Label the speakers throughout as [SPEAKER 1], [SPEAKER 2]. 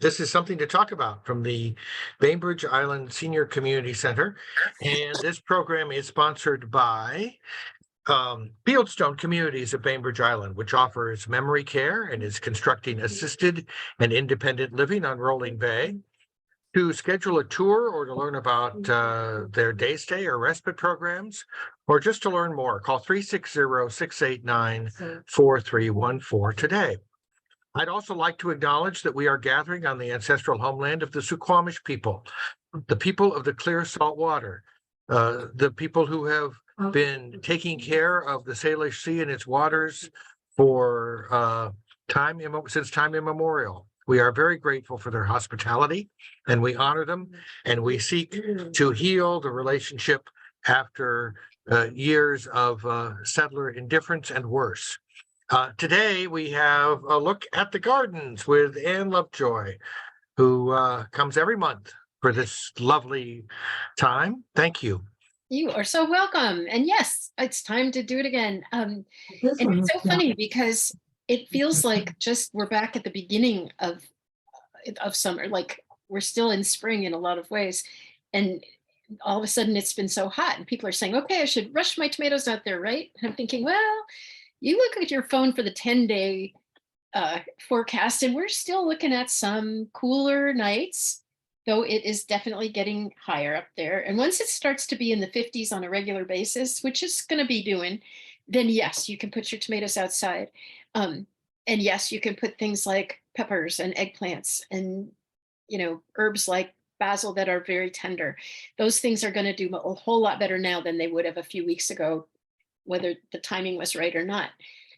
[SPEAKER 1] This is something to talk about from the Bainbridge Island Senior Community Center. And this program is sponsored by Fieldstone Communities of Bainbridge Island, which offers memory care and is constructing assisted and independent living on Rolling Bay. To schedule a tour or to learn about their day stay or respite programs, or just to learn more, call 360-689-4314 today. I'd also like to acknowledge that we are gathering on the ancestral homeland of the Suquamish people, the people of the clear salt water, the people who have been taking care of the Salish Sea and its waters for since time immemorial. We are very grateful for their hospitality, and we honor them, and we seek to heal the relationship after years of settler indifference and worse. Today, we have a look at the gardens with Anne Lovejoy, who comes every month for this lovely time. Thank you.
[SPEAKER 2] You are so welcome. And yes, it's time to do it again. And it's so funny because it feels like just we're back at the beginning of summer, like we're still in spring in a lot of ways. And all of a sudden it's been so hot and people are saying, okay, I should rush my tomatoes out there, right? And I'm thinking, well, you look at your phone for the 10-day forecast, and we're still looking at some cooler nights, though it is definitely getting higher up there. And once it starts to be in the 50s on a regular basis, which is going to be doing, then yes, you can put your tomatoes outside. And yes, you can put things like peppers and eggplants and herbs like basil that are very tender. Those things are going to do a whole lot better now than they would have a few weeks ago, whether the timing was right or not.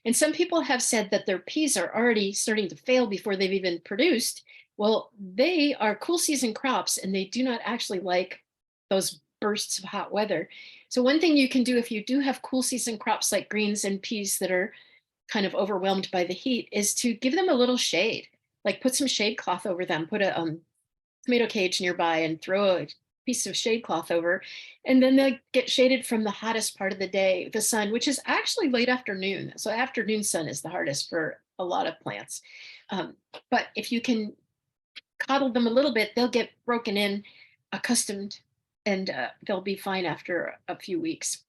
[SPEAKER 2] And some people have said that their peas are already starting to fail before they've even produced. Well, they are cool season crops and they do not actually like those bursts of hot weather. So one thing you can do if you do have cool season crops like greens and peas that are kind of overwhelmed by the heat is to give them a little shade, like put some shade cloth over them, put a tomato cage nearby and throw a piece of shade cloth over, and then they get shaded from the hottest part of the day, the sun, which is actually late afternoon. So afternoon sun is the hardest for a lot of plants. But if you can coddle them a little bit, they'll get broken in, accustomed, and they'll be fine after a few weeks.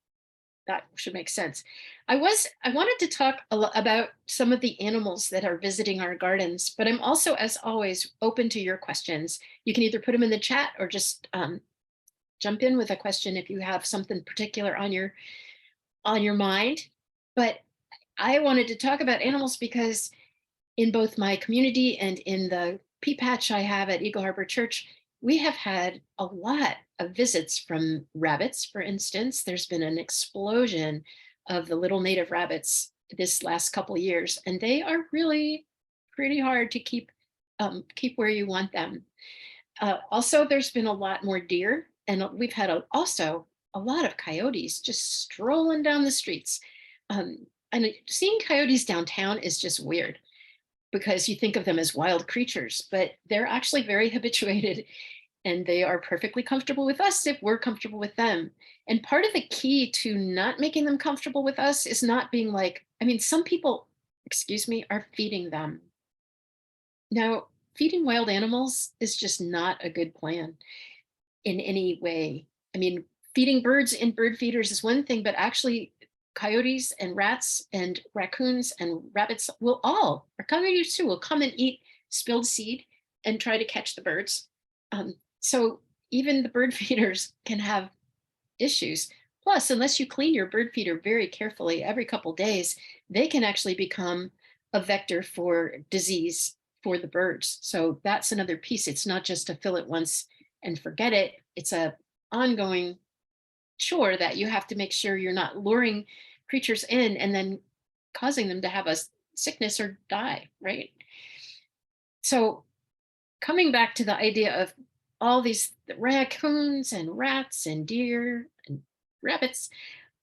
[SPEAKER 2] That should make sense. I wanted to talk about some of the animals that are visiting our gardens, but I'm also, as always, open to your questions. You can either put them in the chat or just jump in with a question if you have something particular on your mind. But I wanted to talk about animals because in both my community and in the pea patch I have at Eagle Harbor Church, we have had a lot of visits from rabbits, for instance. There's been an explosion of the little native rabbits this last couple of years, and they are really pretty hard to keep where you want them. Also, there's been a lot more deer, and we've had also a lot of coyotes just strolling down the streets. And seeing coyotes downtown is just weird because you think of them as wild creatures, but they're actually very habituated and they are perfectly comfortable with us if we're comfortable with them. And part of the key to not making them comfortable with us is not being like, I mean, some people, excuse me, are feeding them. Now, feeding wild animals is just not a good plan in any way. I mean, feeding birds in bird feeders is one thing, but actually coyotes and rats and raccoons and rabbits or coyotes too, will come and eat spilled seed and try to catch the birds. So even the bird feeders can have issues. Plus, unless you clean your bird feeder very carefully every couple days, they can actually become a vector for disease for the birds. So that's another piece. It's not just to fill it once and forget it. It's a ongoing chore that you have to make sure you're not luring creatures in and then causing them to have a sickness or die, right? So coming back to the idea of all these raccoons and rats and deer and rabbits,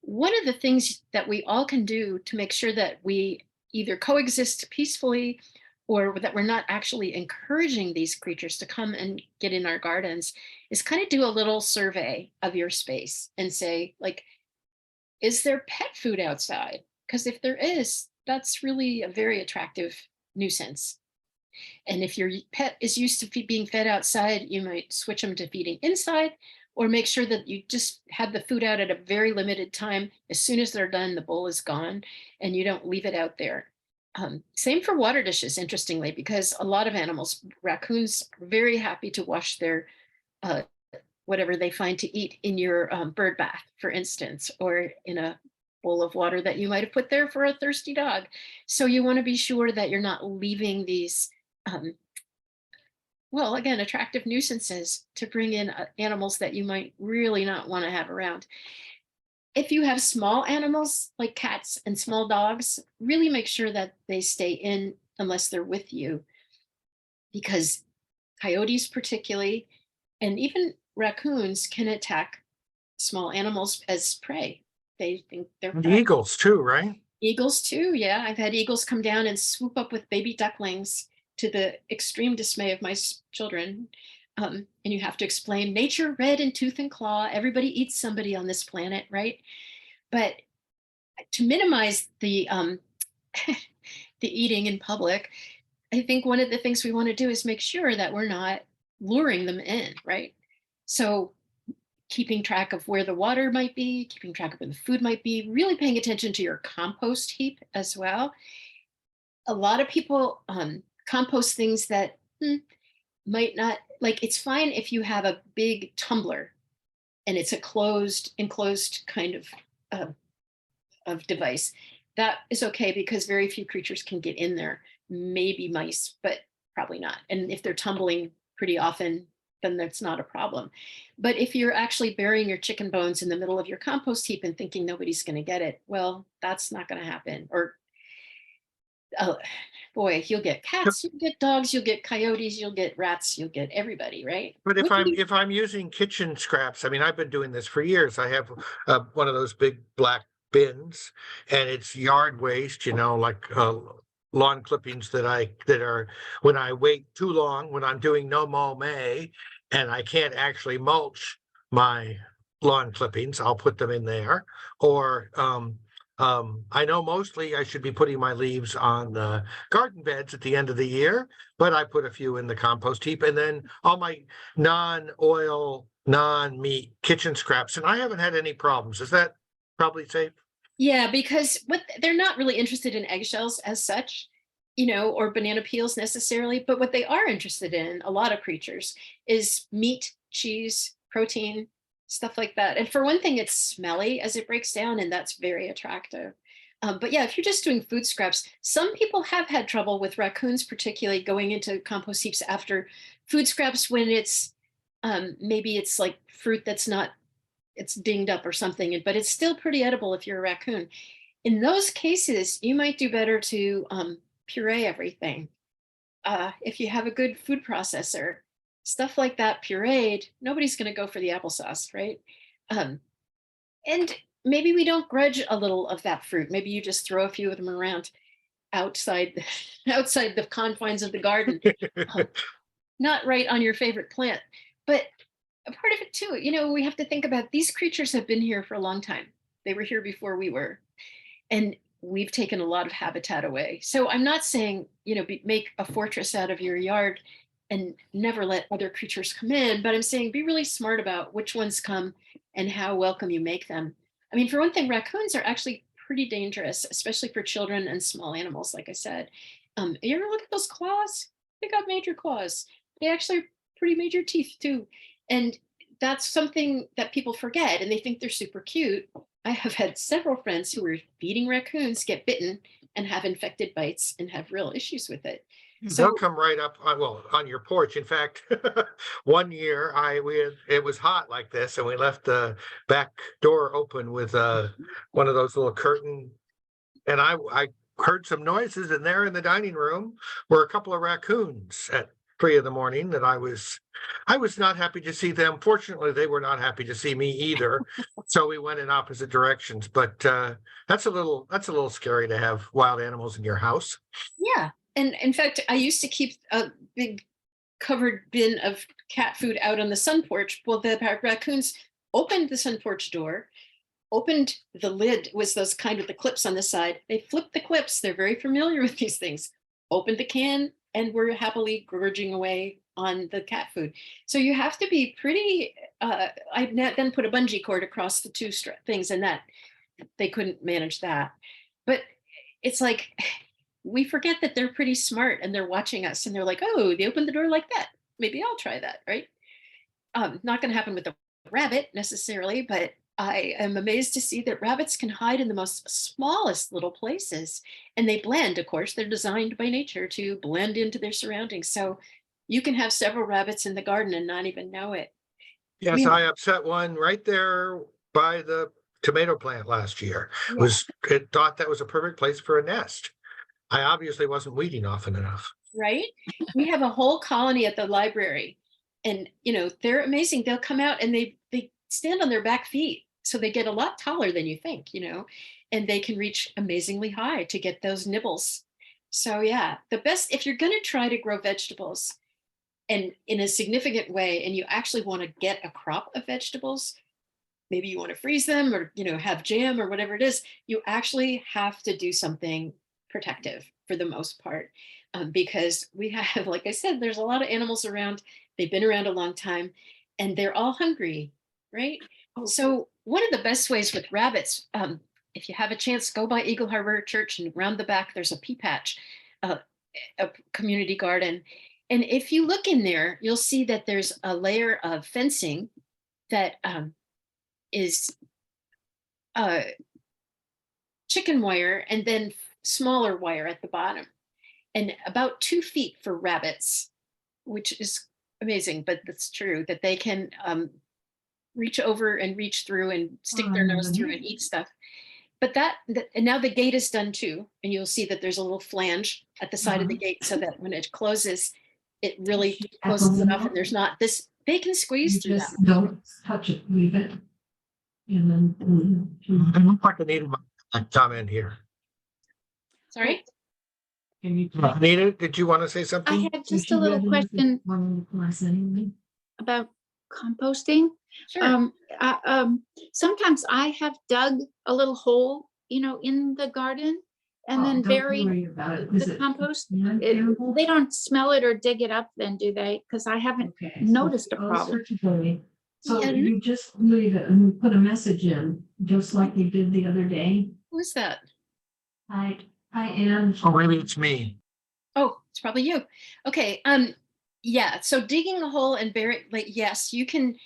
[SPEAKER 2] one of the things that we all can do to make sure that we either coexist peacefully or that we're not actually encouraging these creatures to come and get in our gardens is kind of do a little survey of your space and say, like, is there pet food outside? Because if there is, that's really a very attractive nuisance. And if your pet is used to being fed outside, you might switch them to feeding inside, or make sure that you just have the food out at a very limited time. As soon as they're done, the bowl is gone and you don't leave it out there. Same for water dishes, interestingly, because a lot of animals, raccoons, are very happy to wash their uh, whatever they find to eat in your bird bath, for instance, or in a bowl of water that you might have put there for a thirsty dog. So you want to be sure that you're not leaving these, um, well, again, attractive nuisances to bring in animals that you might really not want to have around. If you have small animals like cats and small dogs, really make sure that they stay in unless they're with you, because coyotes, particularly, and even raccoons can attack small animals as prey. They think they're
[SPEAKER 1] And
[SPEAKER 2] prey.
[SPEAKER 1] eagles too, right?
[SPEAKER 2] Eagles too, yeah. I've had eagles come down and swoop up with baby ducklings to the extreme dismay of my children. And you have to explain nature red in tooth and claw. Everybody eats somebody on this planet, right? But to minimize the the eating in public, I think one of the things we want to do is make sure that we're not luring them in, right? So keeping track of where the water might be, keeping track of where the food might be, really paying attention to your compost heap as well. A lot of people compost things that might not, like, it's fine if you have a big tumbler and it's a enclosed kind uh, of device. That is okay because very few creatures can get in there. Maybe mice, but probably not. And if they're tumbling pretty often, then that's not a problem. But if you're actually burying your chicken bones in the middle of your compost heap and thinking nobody's going to get it, well, that's not going to happen. Or, oh, boy, you'll get cats, you'll get dogs, you'll get coyotes, you'll get rats, you'll get everybody, right?
[SPEAKER 1] But
[SPEAKER 2] What do you-
[SPEAKER 1] if I'm using kitchen scraps, I mean, I've been doing this for years. I have one of those big black bins, and it's yard waste, like lawn clippings that are when I wait too long, when I'm doing no mow May, and I can't actually mulch my lawn clippings, I'll put them in there. Or I know mostly I should be putting my leaves on the garden beds at the end of the year, but I put a few in the compost heap, and then all my non-oil, non-meat kitchen scraps, and I haven't had any problems. Is that probably safe?
[SPEAKER 2] Yeah, because what they're not really interested in eggshells as such, or banana peels necessarily, but what they are interested in, a lot of creatures, is meat, cheese, protein, stuff like that. And for one thing, it's smelly as it breaks down, and that's very attractive. But yeah, if you're just doing food scraps, some people have had trouble with raccoons, particularly going into compost heaps after food scraps when maybe it's like fruit that's not, it's dinged up or something, but it's still pretty edible if you're a raccoon. In those cases, you might do better to puree everything. If you have a good food processor, stuff like that pureed, nobody's going to go for the applesauce, right? Um, and maybe we don't grudge a little of that fruit. Maybe you just throw a few of them around outside, outside the confines of the garden, um, not right on your favorite plant. But a part of it too, we have to think about these creatures have been here for a long time. They were here before we were. And we've taken a lot of habitat away. So I'm not saying, make a fortress out of your yard and never let other creatures come in, but I'm saying be really smart about which ones come and how welcome you make them. I mean, for one thing, raccoons are actually pretty dangerous, especially for children and small animals, like I said. You ever look at those claws? They got major claws. They actually are pretty major teeth too. And that's something that people forget and they think they're super cute. I have had several friends who were feeding raccoons get bitten and have infected bites and have real issues with it.
[SPEAKER 1] They'll
[SPEAKER 2] So
[SPEAKER 1] come right up on your porch. In fact, one year it was hot like this, and we left the back door open with one of those little curtain, and I heard some noises, and there in the dining room were a couple of raccoons at 3 in the morning. That I was not happy to see them. Fortunately, they were not happy to see me either. So we went in opposite directions. But that's a little scary to have wild animals in your house.
[SPEAKER 2] yeah. And in fact, I used to keep a big covered bin of cat food out on the sun porch. Well, the raccoons opened the sun porch door, opened the lid, was those kind with the clips on the side. They flipped the clips. They're very familiar with these things. Opened the can, and we're happily gorging away on the cat food. So you have to be pretty, then put a bungee cord across the two things, and that they couldn't manage that. But it's like, we forget that they're pretty smart and they're watching us and they're like, oh, they opened the door like that. Maybe I'll try that, right? Not going to happen with a rabbit necessarily, but I am amazed to see that rabbits can hide in the most smallest little places, and they blend. Of course, they're designed by nature to blend into their surroundings. So you can have several rabbits in the garden and not even know it.
[SPEAKER 1] Yes,
[SPEAKER 2] mean-
[SPEAKER 1] I upset one right there by the tomato plant last year.
[SPEAKER 2] Yeah.
[SPEAKER 1] It thought that was a perfect place for a nest. I obviously wasn't weeding often enough.
[SPEAKER 2] Right? We have a whole colony at the library, and they're amazing. They'll come out and they stand on their back feet, so they get a lot taller than you think, and they can reach amazingly high to get those nibbles. So yeah, the best, if you're going to try to grow vegetables and in a significant way, and you actually want to get a crop of vegetables, maybe you want to freeze them or have jam or whatever it is, you actually have to do something protective for the most part, because we have, like I said, there's a lot of animals around. They've been around a long time, and they're all hungry, right? So one of the best ways with rabbits, if you have a chance, go by Eagle Harbor Church, and around the back there's a pea patch, a community garden. And if you look in there, you'll see that there's a layer of fencing that is chicken wire, and then smaller wire at the bottom, and about 2 feet for rabbits, which is amazing, but that's true that they can reach over and reach through and stick their nose through and eat stuff. But and now the gate is done too, and you'll see that there's a little flange at the side of the gate, so that when it closes, it really closes it off, and there's not this. They can squeeze through that.
[SPEAKER 3] Don't touch it, leave it. And then.
[SPEAKER 1] I look like I needed my comment here.
[SPEAKER 2] Sorry.
[SPEAKER 3] Can you?
[SPEAKER 1] Anita, did you want to say
[SPEAKER 4] I
[SPEAKER 1] something?
[SPEAKER 4] had just a little question about composting.
[SPEAKER 2] Sure.
[SPEAKER 4] Sometimes I have dug a little hole, in the garden and then buried the compost. They don't smell it or dig it up then, do they? Because I haven't noticed a problem.
[SPEAKER 3] So
[SPEAKER 2] Yeah.
[SPEAKER 3] you just leave it and put a message in, just like you did the other day.
[SPEAKER 2] Who's that?
[SPEAKER 3] I am.
[SPEAKER 1] Oh, maybe it's me.
[SPEAKER 2] Oh, it's probably you. Okay. Yeah. So digging a hole and bury, yes, you can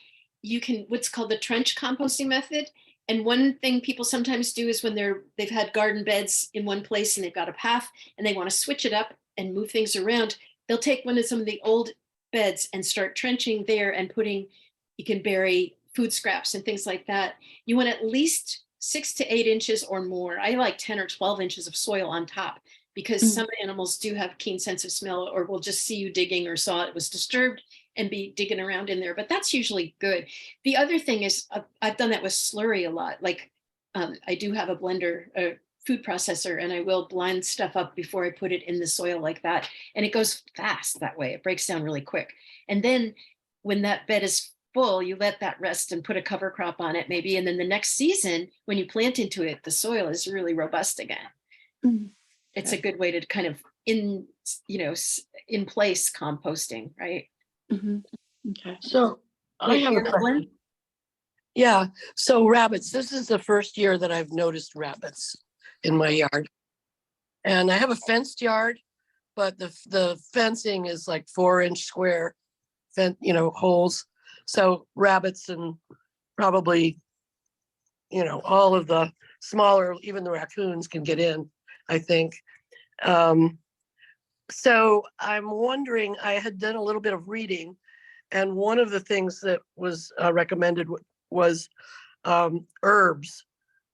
[SPEAKER 2] what's called the trench composting method. And one thing people sometimes do is when they've had garden beds in one place and they've got a path and they want to switch it up and move things around, they'll take some of the old beds and start trenching there and you can bury food scraps and things like that. You want at least 6 to 8 inches or more. I like 10 or 12 inches of soil on top, because some animals do have keen sense of smell, or will just see you digging or saw it was disturbed and be digging around in there. But that's usually good. The other thing is I've done that with slurry a lot. Like I do have a blender, a food processor, and I will blend stuff up before I put it in the soil like that. And it goes fast that way. It breaks down really quick. And then when that bed is full, you let that rest and put a cover crop on it maybe. And then the next season, when you plant into it, the soil is really robust again.
[SPEAKER 4] Mm.
[SPEAKER 2] It's a good way to kind of in place composting, right?
[SPEAKER 4] Mhm. Okay.
[SPEAKER 5] So I
[SPEAKER 2] Wait,
[SPEAKER 5] have a
[SPEAKER 2] you're
[SPEAKER 5] question.
[SPEAKER 2] Ellen?
[SPEAKER 5] Yeah, so rabbits, this is the first year that I've noticed rabbits in my yard. And I have a fenced yard, but the fencing is like 4-inch square holes. So rabbits and probably, all of the smaller, even the raccoons can get in, I think. So I'm wondering, I had done a little bit of reading, and one of the things that was recommended was herbs,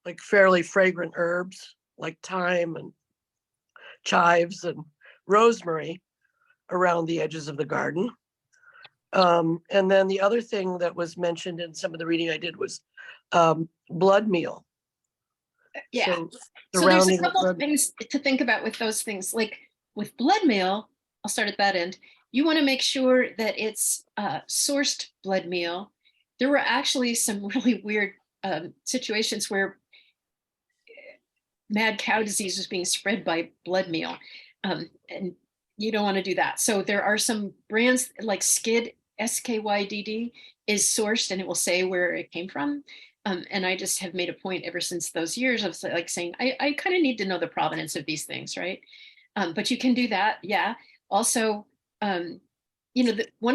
[SPEAKER 5] like fairly fragrant herbs, like thyme and chives and rosemary around the edges of the garden. And then the other thing that was mentioned in some of the reading I did was blood meal.
[SPEAKER 2] Yeah.
[SPEAKER 5] So
[SPEAKER 2] So there's a
[SPEAKER 5] surrounding
[SPEAKER 2] couple
[SPEAKER 5] blood-
[SPEAKER 2] of things to think about with those things. Like with blood meal, I'll start at that end. You want to make sure that it's sourced blood meal. There were actually some really weird situations where mad cow disease was being spread by blood meal. And you don't want to do that. So there are some brands like Skid, SKYDD, is sourced and it will say where it came from. And I just have made a point ever since those years of like saying, I kind of need to know the provenance of these things, right? But you can do that, yeah. Also, one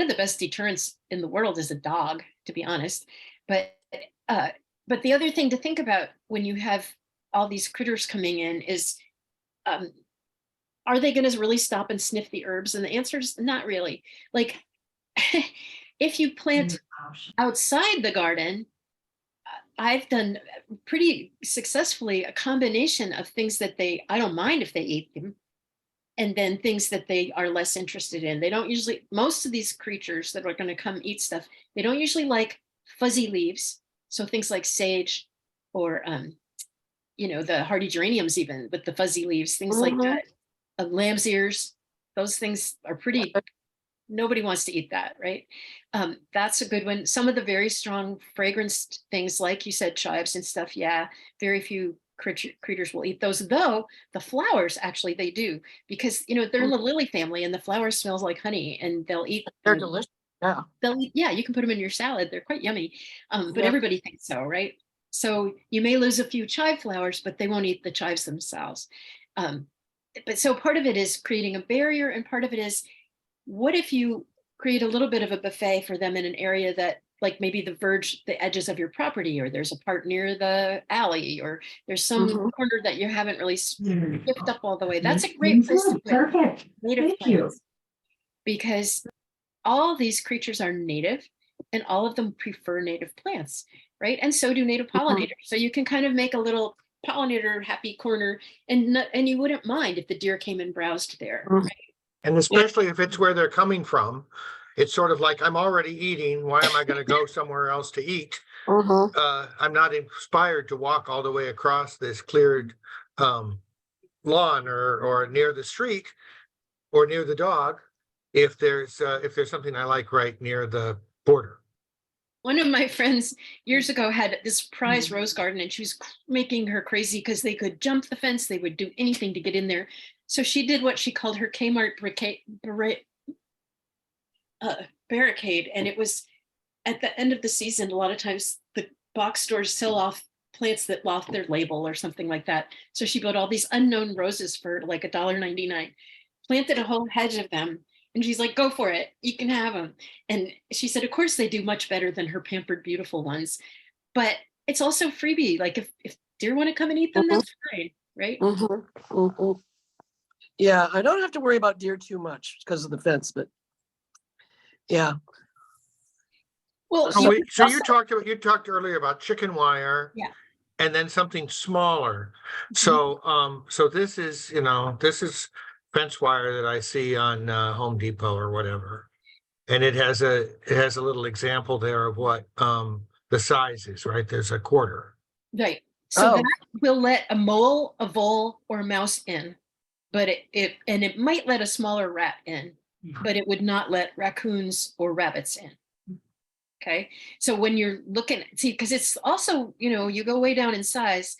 [SPEAKER 2] of the best deterrents in the world is a dog, to be honest. But the other thing to think about when you have all these critters coming in is, are they going to really stop and sniff the herbs? And the answer is not really. Like, if you plant outside the garden, I've done pretty successfully a combination of things that I don't mind if they eat them, and then things that they are less interested in. They don't usually, most of these creatures that are going to come eat stuff, they don't usually like fuzzy leaves. So things like sage or, the hardy geraniums, even with the fuzzy leaves, things like that. Lamb's ears, those things are pretty, nobody wants to eat that, right? That's a good one. Some of the very strong fragrance things, like you said, chives and stuff, yeah, very few creatures will eat those, though the flowers actually they do, because they're in the lily family and the flower smells like honey and they'll eat.
[SPEAKER 5] They're delicious. Yeah.
[SPEAKER 2] They'll eat, yeah, you can put them in your salad. They're quite yummy. But
[SPEAKER 5] Yeah.
[SPEAKER 2] everybody thinks so, right? So you may lose a few chive flowers, but they won't eat the chives themselves. But so part of it is creating a barrier, and part of it is, what if you create a little bit of a buffet for them in an area that, like maybe the edges of your property, or there's a part near the alley, or there's some corner that you haven't really skipped up all the way. That's a great place to put
[SPEAKER 3] Perfect.
[SPEAKER 2] native
[SPEAKER 3] Thank you.
[SPEAKER 2] plants, because all these creatures are native and all of them prefer native plants, right? And so do native pollinators. So you can kind of make a little pollinator happy corner, and you wouldn't mind if the deer came and browsed there. Right?
[SPEAKER 1] And especially if it's where they're coming from, it's sort of like, I'm already eating. Why am I going to go somewhere else to eat? I'm not inspired to walk all the way across this cleared lawn or near the street or near the dog if there's something I like right near the border.
[SPEAKER 2] One of my friends years ago had this prize rose garden, and she was making her crazy because they could jump the fence. They would do anything to get in there. So she did what she called her Kmart barricade. And it was at the end of the season, a lot of times the box stores sell off plants that lost their label or something like that. So she bought all these unknown roses for like $1.99, planted a whole hedge of them. And she's like, go for it. You can have them. And she said, of course, they do much better than her Pampered Beautiful ones. But it's also freebie. Like if deer want to come and eat them, that's fine, right?
[SPEAKER 5] Yeah, I don't have to worry about deer too much because of the fence, but yeah.
[SPEAKER 2] Well,
[SPEAKER 1] So you talked earlier about chicken wire.
[SPEAKER 2] Yeah.
[SPEAKER 1] And then something smaller. So this is fence wire that I see on Home Depot or whatever. And it has a little example there of what the size is, right? There's a quarter.
[SPEAKER 2] Right. So that will let a mole, a vole, or a mouse in, but it might let a smaller rat in, but it would not let raccoons or rabbits in. Okay. So when you're looking, because it's also, you go way down in size,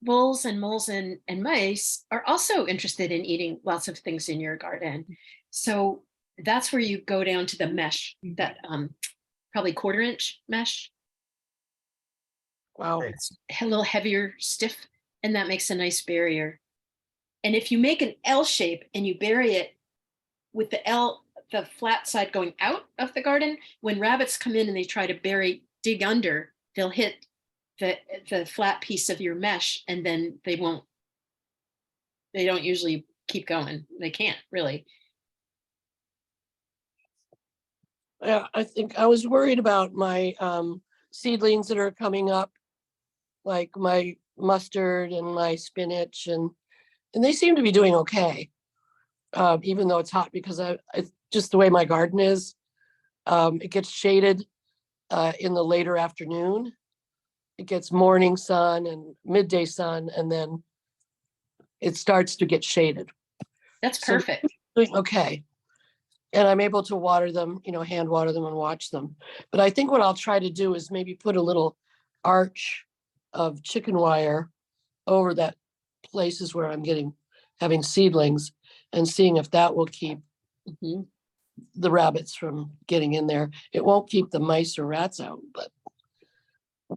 [SPEAKER 2] voles and moles and mice are also interested in eating lots of things in your garden. So that's where you go down to the mesh, that probably 1/4 inch mesh.
[SPEAKER 5] Wow.
[SPEAKER 2] It's a little heavier, stiff, and that makes a nice barrier. And if you make an L shape and you bury it with the flat side going out of the garden, when rabbits come in and they try to dig under, they'll hit the flat piece of your mesh, and then they don't usually keep going. They can't really.
[SPEAKER 5] Yeah, I think I was worried about my seedlings that are coming up, like my mustard and my spinach, and they seem to be doing okay, even though it's hot, because it's just the way my garden is. It gets shaded in the later afternoon. It gets morning sun and midday sun, and then it starts to get shaded.
[SPEAKER 2] That's perfect.
[SPEAKER 5] Doing okay. And I'm able to water them, hand water them and watch them. But I think what I'll try to do is maybe put a little arch of chicken wire over that places where I'm having seedlings, and seeing if that will keep
[SPEAKER 2] Mhm.
[SPEAKER 5] the rabbits from getting in there. It won't keep the mice or rats out, but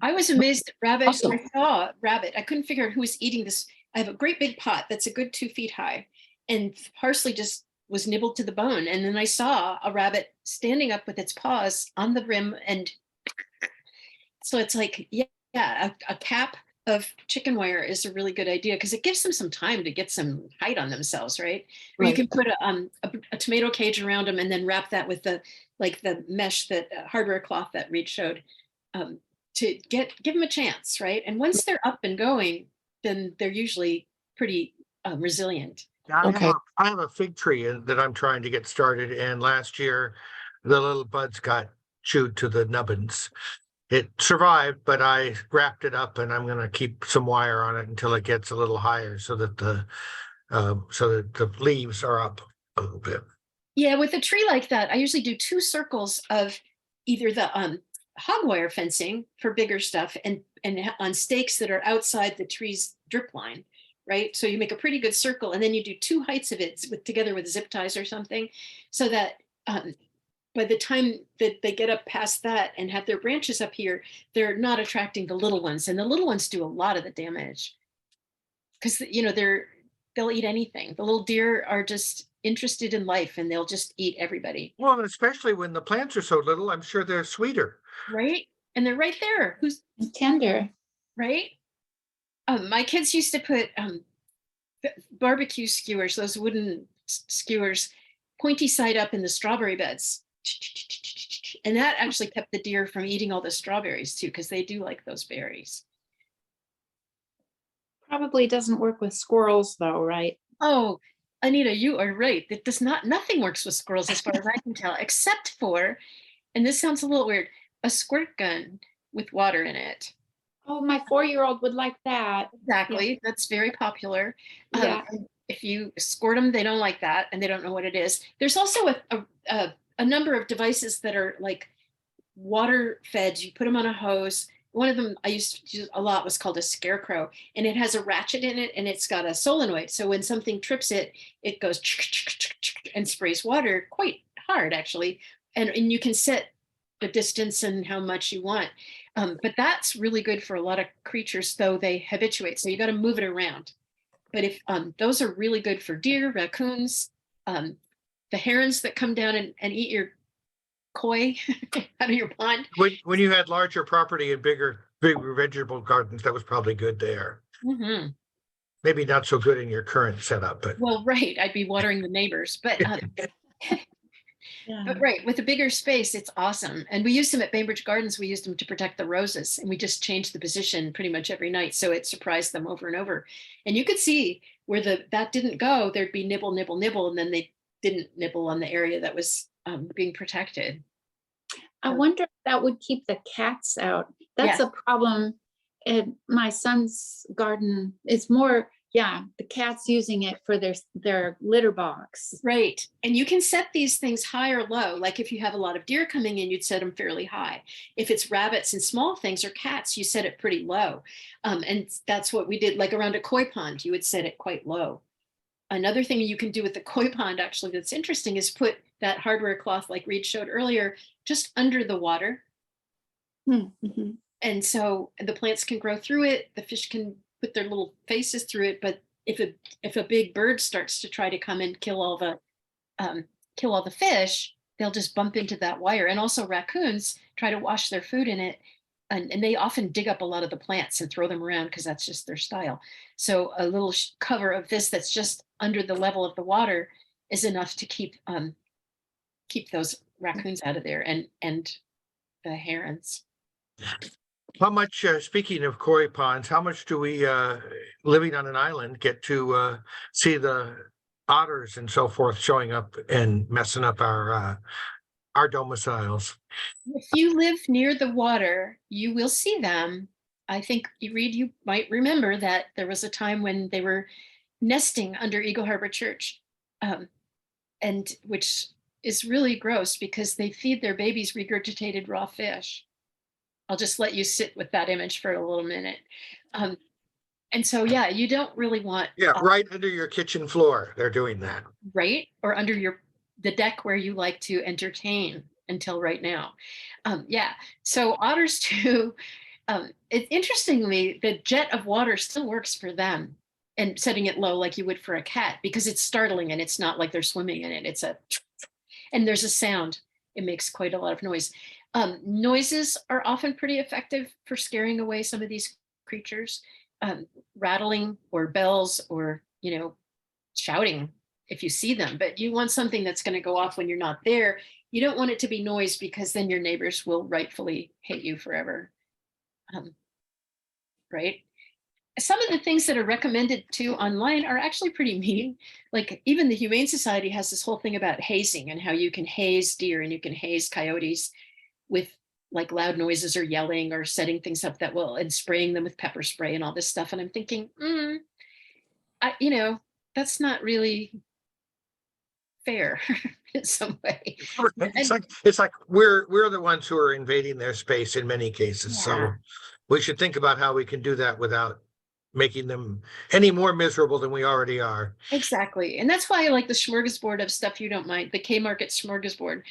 [SPEAKER 2] I was amazed at rabbit.
[SPEAKER 5] Awesome.
[SPEAKER 2] I saw a rabbit. I couldn't figure out who was eating this. I have a great big pot that's a good 2 feet high, and parsley just was nibbled to the bone. And then I saw a rabbit standing up with its paws on the rim, and so it's like, yeah, a cap of chicken wire is a really good idea because it gives them some time to get some height on themselves, right? Or you
[SPEAKER 5] Right.
[SPEAKER 2] can put a tomato cage around them and then wrap that with the mesh that hardware cloth that Reed showed, to give them a chance, right? And once they're up and going, then they're usually pretty resilient.
[SPEAKER 5] Okay.
[SPEAKER 1] I have a fig tree that I'm trying to get started, and last year the little buds got chewed to the nubbins. It survived, but I wrapped it up, and I'm going to keep some wire on it until it gets a little higher, so that the leaves are up a little bit.
[SPEAKER 2] Yeah, with a tree like that, I usually do 2 circles of either the hog wire fencing for bigger stuff and on stakes that are outside the tree's drip line, right? So you make a pretty good circle, and then you do 2 heights of it together with zip ties or something, so that by the time that they get up past that and have their branches up here, they're not attracting the little ones, and the little ones do a lot of the damage because they'll eat anything. The little deer are just interested in life, and they'll just eat everybody.
[SPEAKER 1] Well, and especially when the plants are so little, I'm sure they're sweeter.
[SPEAKER 2] Right? And they're right there. Who's
[SPEAKER 4] Tender.
[SPEAKER 2] right? My kids used to put barbecue skewers, those wooden skewers, pointy side up in the strawberry beds. And that actually kept the deer from eating all the strawberries too, because they do like those berries.
[SPEAKER 4] Probably doesn't work with squirrels though, right?
[SPEAKER 2] Oh, Anita, you are right. It does not, nothing works with squirrels as far as I can tell, except for, and this sounds a little weird, a squirt gun with water in it.
[SPEAKER 4] Oh, my 4-year-old would like that.
[SPEAKER 2] Exactly. That's very popular.
[SPEAKER 4] Yeah.
[SPEAKER 2] If you squirt them, they don't like that and they don't know what it is. There's also a number of devices that are like water fed. You put them on a hose. One of them I used to use a lot was called a scarecrow, and it has a ratchet in it and it's got a solenoid. So when something trips it, it goes and sprays water quite hard actually. And you can set the distance and how much you want. But that's really good for a lot of creatures, though they habituate. So you got to move it around. But if those are really good for deer, raccoons, the herons that come down and eat your koi out of your pond.
[SPEAKER 1] When you had larger property and bigger vegetable gardens, that was probably good there.
[SPEAKER 2] Mm-hmm.
[SPEAKER 1] Maybe not so good in your current setup, but
[SPEAKER 2] Well, right. I'd be watering the neighbors, but
[SPEAKER 4] Yeah.
[SPEAKER 2] but right, with a bigger space, it's awesome. And we used them at Bainbridge Gardens. We used them to protect the roses, and we just changed the position pretty much every night. So it surprised them over and over. And you could see where that didn't go, there'd be nibble, nibble, nibble, and then they didn't nibble on the area that was being protected.
[SPEAKER 4] I wonder if that would keep the cats out. That's
[SPEAKER 2] Yeah.
[SPEAKER 4] a problem in my son's garden. It's more, yeah, the cat's using it for their litter box.
[SPEAKER 2] Right. And you can set these things high or low. Like if you have a lot of deer coming in, you'd set them fairly high. If it's rabbits and small things or cats, you set it pretty low. And that's what we did. Like around a koi pond, you would set it quite low. Another thing you can do with the koi pond actually that's interesting is put that hardware cloth like Reed showed earlier, just under the water.
[SPEAKER 4] Mm-hmm.
[SPEAKER 2] And so the plants can grow through it. The fish can put their little faces through it. But if a big bird starts to try to come and kill all the fish, they'll just bump into that wire. And also raccoons try to wash their food in it. And they often dig up a lot of the plants and throw them around because that's just their style. So a little cover of this that's just under the level of the water is enough to keep those raccoons out of there and the herons.
[SPEAKER 1] how much, speaking of koi ponds, how much do we, living on an island, get to see the otters and so forth showing up and messing up our domiciles?
[SPEAKER 2] If you live near the water, you will see them. I think you might remember that there was a time when they were nesting under Eagle Harbor Church, and which is really gross because they feed their babies regurgitated raw fish. I'll just let you sit with that image for a little minute. And so, yeah, you don't really want.
[SPEAKER 1] Yeah, right under your kitchen floor, they're doing that.
[SPEAKER 2] Right, or under your the deck where you like to entertain until right now. Yeah, so otters too. Interestingly, the jet of water still works for them, and setting it low like you would for a cat, because it's startling and it's not like they're swimming in it. It's a, and there's a sound. It makes quite a lot of noise. Noises are often pretty effective for scaring away some of these creatures. Rattling or bells or, shouting if you see them, but you want something that's going to go off when you're not there. You don't want it to be noise, because then your neighbors will rightfully hate you forever. Right? Some of the things that are recommended to online are actually pretty mean. Like even the Humane Society has this whole thing about hazing and how you can haze deer and you can haze coyotes with like loud noises or yelling or setting things up that will, and spraying them with pepper spray and all this stuff. And I'm thinking, that's not really fair in some way.
[SPEAKER 1] It's like we're the ones who are invading their space in many cases. So
[SPEAKER 2] Yeah.
[SPEAKER 1] we should think about how we can do that without making them any more miserable than we already are.
[SPEAKER 2] Exactly. And that's why I like the smorgasbord of stuff you don't mind, the K-Market smorgasbord,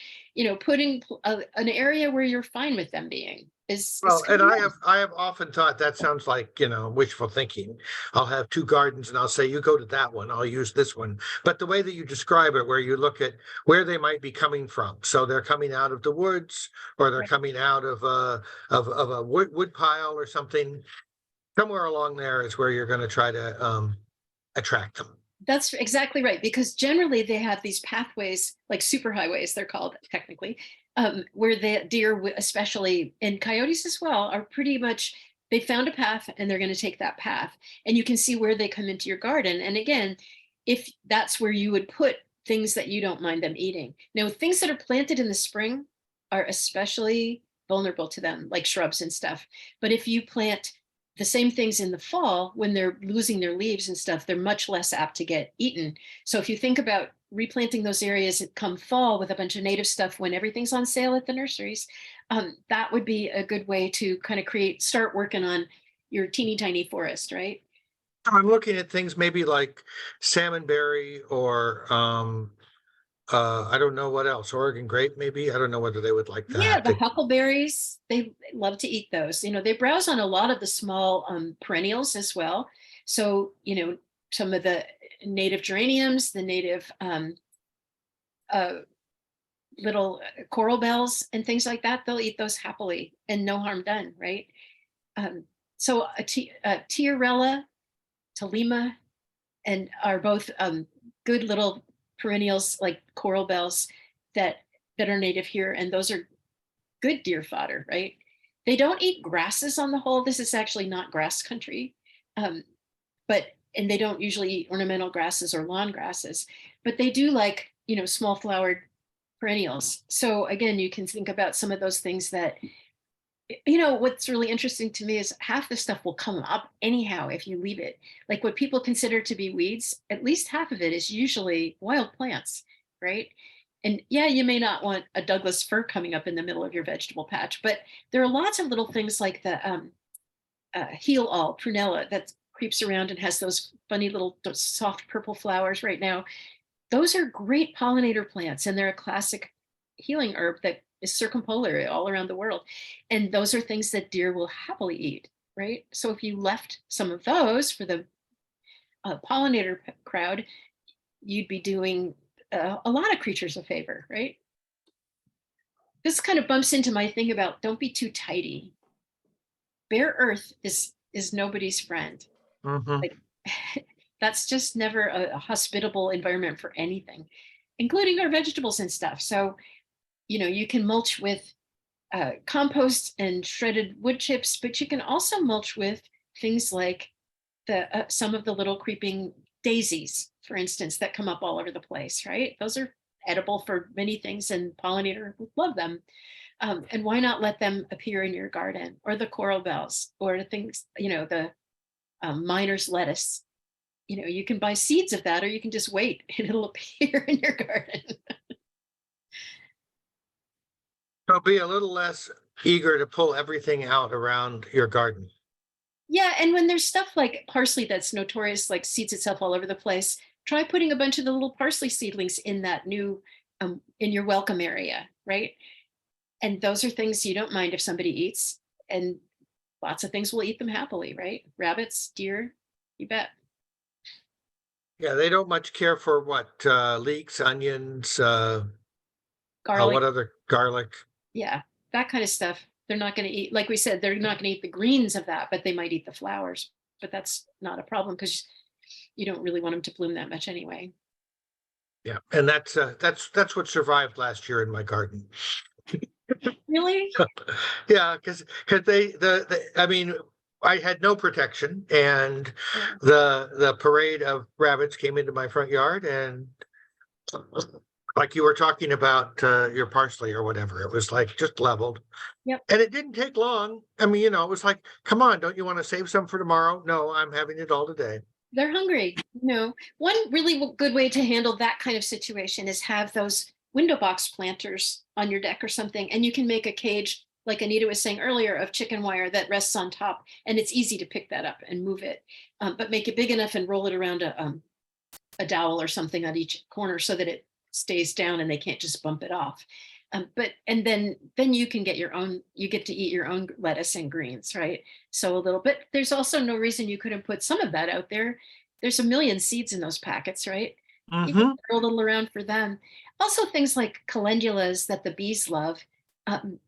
[SPEAKER 2] putting an area where you're fine with them being is
[SPEAKER 1] Well, and
[SPEAKER 2] kinda nice.
[SPEAKER 1] I have often thought that sounds like, wishful thinking. I'll have two gardens and I'll say, you go to that one, I'll use this one. But the way that you describe it, where you look at where they might be coming from. So they're coming out of the woods, or they're
[SPEAKER 2] Right.
[SPEAKER 1] coming out of a wood pile or something. Somewhere along there is where you're going to try to attract them.
[SPEAKER 2] That's exactly right, because generally they have these pathways, like superhighways, they're called technically, where the deer, especially, and coyotes as well, are pretty much, they found a path and they're going to take that path. And you can see where they come into your garden. And again, if that's where you would put things that you don't mind them eating. Now, things that are planted in the spring are especially vulnerable to them, like shrubs and stuff. But if you plant the same things in the fall, when they're losing their leaves and stuff, they're much less apt to get eaten. So if you think about replanting those areas come fall with a bunch of native stuff when everything's on sale at the nurseries, that would be a good way to kind of start working on your teeny tiny forest, right?
[SPEAKER 1] I'm looking at things maybe like salmonberry or I don't know what else, Oregon grape maybe. I don't know whether they would like
[SPEAKER 2] Yeah,
[SPEAKER 1] that.
[SPEAKER 2] the huckleberries, they love to eat those. They browse on a lot of the small perennials as well. So, some of the native geraniums, the native uh, little coral bells and things like that, they'll eat those happily and no harm done, right? So a Tiarella, Tolima, and are both good little perennials like coral bells that are native here, and those are good deer fodder, right? They don't eat grasses on the whole. This is actually not grass country, um, and they don't usually eat ornamental grasses or lawn grasses, but they do like small flowered perennials. So again, you can think about some of those things that what's really interesting to me is half the stuff will come up anyhow if you leave it. Like what people consider to be weeds, at least half of it is usually wild plants, right? And yeah, you may not want a Douglas fir coming up in the middle of your vegetable patch, but there are lots of little things like the heel all prunella that creeps around and has those funny little soft purple flowers right now. Those are great pollinator plants, and they're a classic healing herb that is circumpolar all around the world. And those are things that deer will happily eat, right? So if you left some of those for the pollinator crowd, you'd be doing a lot of creatures a favor, right? This kind of bumps into my thing about don't be too tidy. Bare earth is nobody's friend.
[SPEAKER 1] Mhm.
[SPEAKER 2] Like that's just never a hospitable environment for anything, including our vegetables and stuff. So you can mulch with compost and shredded wood chips, but you can also mulch with things like some of the little creeping daisies, for instance, that come up all over the place, right? Those are edible for many things, and pollinator would love them. And why not let them appear in your garden, or the coral bells, or the things, the miner's lettuce. You can buy seeds of that, or you can just wait and it'll appear in your garden.
[SPEAKER 1] So be a little less eager to pull everything out around your garden.
[SPEAKER 2] Yeah, and when there's stuff like parsley that's notorious, like seeds itself all over the place, try putting a bunch of the little parsley seedlings in that new in your welcome area, right? And those are things you don't mind if somebody eats, and lots of things will eat them happily, right? Rabbits, deer, you bet.
[SPEAKER 1] Yeah, they don't much care for what, leeks, onions,
[SPEAKER 2] Garlic,
[SPEAKER 1] what other garlic?
[SPEAKER 2] yeah, that kind of stuff. They're not going to eat, like we said, they're not going to eat the greens of that, but they might eat the flowers. But that's not a problem because you don't really want them to bloom that much anyway.
[SPEAKER 1] Yeah, and that's what survived last year in my garden.
[SPEAKER 2] Really?
[SPEAKER 1] Yeah, because I mean, I had no protection, and
[SPEAKER 2] Yeah.
[SPEAKER 1] the parade of rabbits came into my front yard, and like you were talking about your parsley or whatever, it was like just leveled.
[SPEAKER 2] Yep.
[SPEAKER 1] And it didn't take long. I mean, it was like, come on, don't you want to save some for tomorrow? No, I'm having it all today.
[SPEAKER 2] They're hungry. One really good way to handle that kind of situation is have those window box planters on your deck or something, and you can make a cage, like Anita was saying earlier, of chicken wire that rests on top, and it's easy to pick that up and move it, but make it big enough and roll it around a dowel or something on each corner so that it stays down and they can't just bump it off. And then you can get you get to eat your own lettuce and greens, right? So a little bit, there's also no reason you couldn't put some of that out there. There's a million seeds in those packets, right? You can throw a little around for them. Also things like calendulas that the bees love. Um,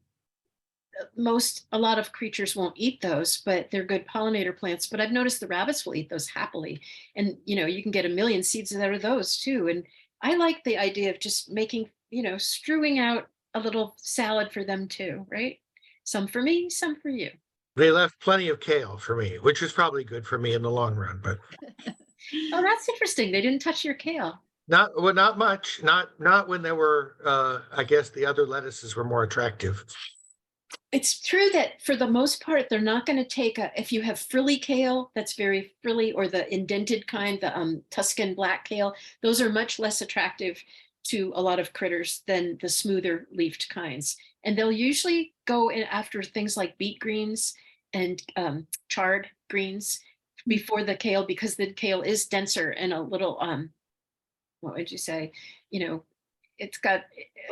[SPEAKER 2] a lot of creatures won't eat those, but they're good pollinator plants. But I've noticed the rabbits will eat those happily. And, you can get a million seeds out of those too. And I like the idea of just making, strewing out a little salad for them too, right? Some for me, some for you.
[SPEAKER 1] They left plenty of kale for me, which is probably good for me in the long run, but
[SPEAKER 2] Oh, that's interesting. They didn't touch your kale.
[SPEAKER 1] not much. Not when there were I guess the other lettuces were more attractive.
[SPEAKER 2] It's true that for the most part, they're not going to take if you have frilly kale, that's very frilly, or the indented kind, the Tuscan black kale, those are much less attractive to a lot of critters than the smoother leafed kinds. And they'll usually go in after things like beet greens and chard greens before the kale, because the kale is denser and a little, what would you say? It's got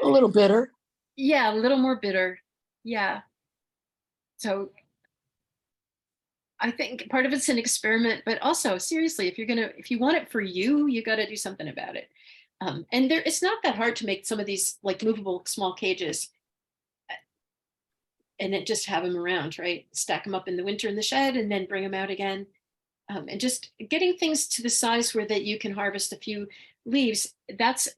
[SPEAKER 5] A little bitter.
[SPEAKER 2] yeah, a little more bitter. Yeah. So I think part of it's an experiment, but also seriously, if you want it for you, you got to do something about it. And it's not that hard to make some of these like movable small cages and then just have them around, right? Stack them up in the winter in the shed and then bring them out again. And just getting things to the size where that you can harvest a few leaves,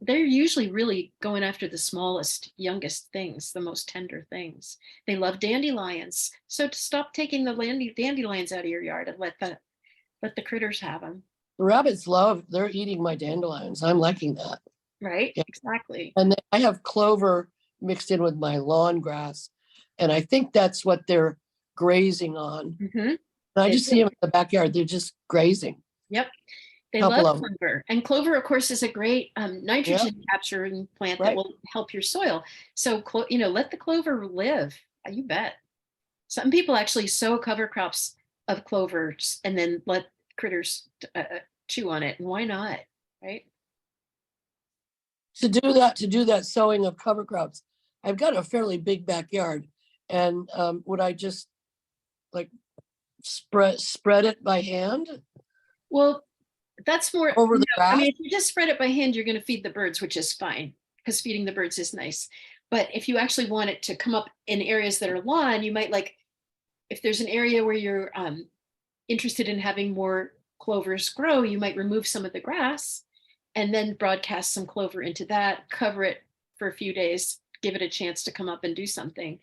[SPEAKER 2] they're usually really going after the smallest, youngest things, the most tender things. They love dandelions. So to stop taking the dandelions out of your yard and let the critters have them.
[SPEAKER 5] The rabbits they're eating my dandelions. I'm liking that.
[SPEAKER 2] Right,
[SPEAKER 5] Yeah.
[SPEAKER 2] exactly.
[SPEAKER 5] And then I have clover mixed in with my lawn grass. And I think that's what they're grazing on.
[SPEAKER 2] Mhm.
[SPEAKER 5] And I
[SPEAKER 2] They
[SPEAKER 5] just see
[SPEAKER 2] do.
[SPEAKER 5] them in the backyard. They're just grazing.
[SPEAKER 2] Yep. They
[SPEAKER 5] Couple
[SPEAKER 2] love
[SPEAKER 5] of 'em.
[SPEAKER 2] clover. And clover, of course, is a great nitrogen capturing plant that
[SPEAKER 5] Right.
[SPEAKER 2] will help your soil. So, let the clover live. You bet. Some people actually sow cover crops of clover and then let critters chew on it. And why not? Right?
[SPEAKER 5] To do that sowing of cover crops, I've got a fairly big backyard. And would I just like spread it by hand
[SPEAKER 2] Well, that's more.
[SPEAKER 5] over the
[SPEAKER 2] I
[SPEAKER 5] grass?
[SPEAKER 2] mean, if you just spread it by hand, you're going to feed the birds, which is fine because feeding the birds is nice. But if you actually want it to come up in areas that are lawn, you might if there's an area where you're interested in having more clovers grow, you might remove some of the grass and then broadcast some clover into that, cover it for a few days, give it a chance to come up and do something.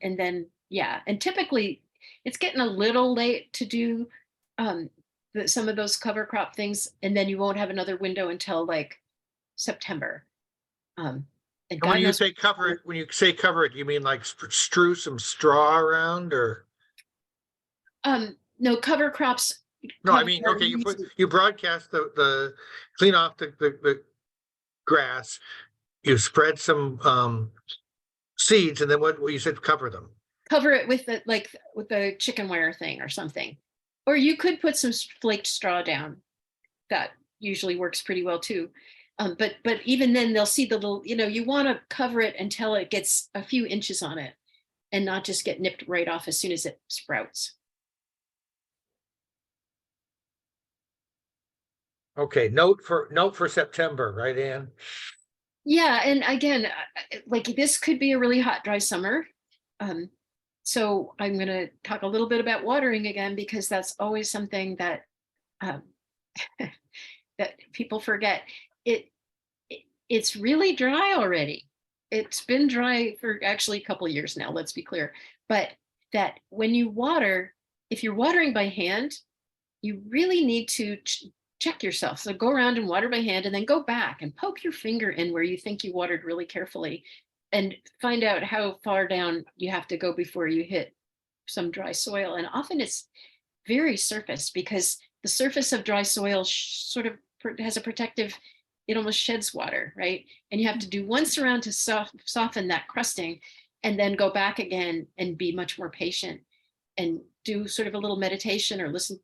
[SPEAKER 2] And then, yeah, and typically it's getting a little late to do some of those cover crop things, and then you won't have another window until like September. And
[SPEAKER 1] And
[SPEAKER 2] God
[SPEAKER 1] when you
[SPEAKER 2] knows,
[SPEAKER 1] say cover it, you mean like strew some straw around, or?
[SPEAKER 2] no cover crops.
[SPEAKER 1] No, I mean, okay, you broadcast the clean off the grass, you spread some seeds, and then what you said, cover them.
[SPEAKER 2] Cover it with with the chicken wire thing or something, or you could put some flaked straw down. That usually works pretty well too. But even then they'll see the little, you want to cover it until it gets a few inches on it and not just get nipped right off as soon as it sprouts.
[SPEAKER 1] Okay, note for September, right, Ann?
[SPEAKER 2] Yeah, and again, like this could be a really hot, dry summer. So I'm going to talk a little bit about watering again, because that's always something that that people forget. It's really dry already. It's been dry for actually a couple of years now, let's be clear. But that when you water, if you're watering by hand, you really need to check yourself. So go around and water by hand, and then go back and poke your finger in where you think you watered really carefully, and find out how far down you have to go before you hit some dry soil. And often it's very surface, because the surface of dry soil sort of has a protective, it almost sheds water, right? And you have to do once around to soften that crusting, and then go back again and be much more patient and do sort of a little meditation, or listen,